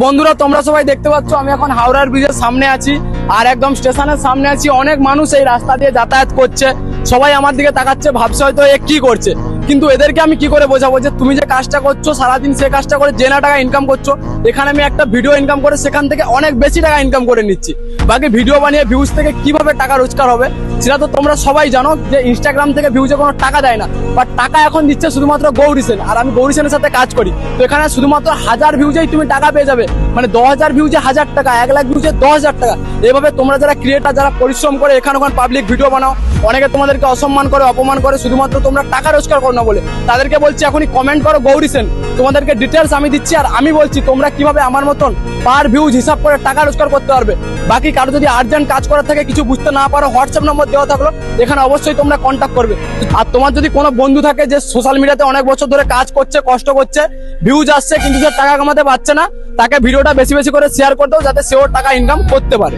বন্ধুরা তোমরা সবাই দেখতে পাচ্ছ আমি এখন হাওড়ার ব্রিজের সামনে আছি আর একদম স্টেশনের সামনে আছি। অনেক মানুষ এই রাস্তা দিয়ে যাতায়াত করছে, সবাই আমার দিকে তাকাচ্ছে, ভাবছে হয়তো এ কি করছে। কিন্তু এদেরকে আমি কি করে বোঝাবো যে তুমি যে কাজটা করছো সারাদিন সে কাজটা করে যে না টাকা ইনকাম করছো, এখানে আমি একটা ভিডিও ইনকাম করে সেখান থেকে অনেক বেশি টাকা ইনকাম করে নিচ্ছি। বাকি ভিডিও বানিয়ে ভিউজ থেকে কিভাবে টাকা রোজগার হবে সেটা তো তোমরা সবাই জানো যে ইনস্টাগ্রাম থেকে ভিউজে কোনো টাকা দেয় না, বাট টাকা এখন দিচ্ছে শুধুমাত্র গৌরী সেন। আর আমি গৌরী সেনের সাথে কাজ করি, তো এখানে শুধুমাত্র 1000 ভিউজেই তুমি টাকা পেয়ে যাবে, মানে 10,000 ভিউজে 1000 টাকা, 1 লাখ ভিউজে 10,000 টাকা। এইভাবে তোমরা যারা ক্রিয়েটার, যারা পরিশ্রম করে এখানে ওখানে পাবলিক ভিডিও বানাও, অনেকে তোমাদেরকে অসম্মান করে, অপমান করে শুধুমাত্র তোমরা টাকা রোজগার করো না বলে, তাদেরকে বলছি এখনই কমেন্ট করো গৌরী সেন। তোমাদেরকে ডিটেলস আমি দিচ্ছি আর আমি বলছি তোমরা কিভাবে আমার মতন পার ভিউজ হিসাব করে টাকা রোজগার করতে পারবে। বাকি কারো যদি আর্জেন্ট কাজ করার থেকে কিছু বুঝতে না পারো, হোয়াটসঅ্যাপ নম্বর দেওয়া থাকলো, এখানে অবশ্যই তোমরা কন্ট্যাক্ট করবে। আর তোমার যদি কোনো বন্ধু থাকে যে সোশ্যাল মিডিয়াতে অনেক বছর ধরে কাজ করছে, কষ্ট করছে, ভিউজ আসছে কিন্তু সে টাকা কামাতে পারছে না, তাকে ভিডিওটা বেশি বেশি করে শেয়ার করে দাও যাতে সেও টাকা ইনকাম করতে পারে।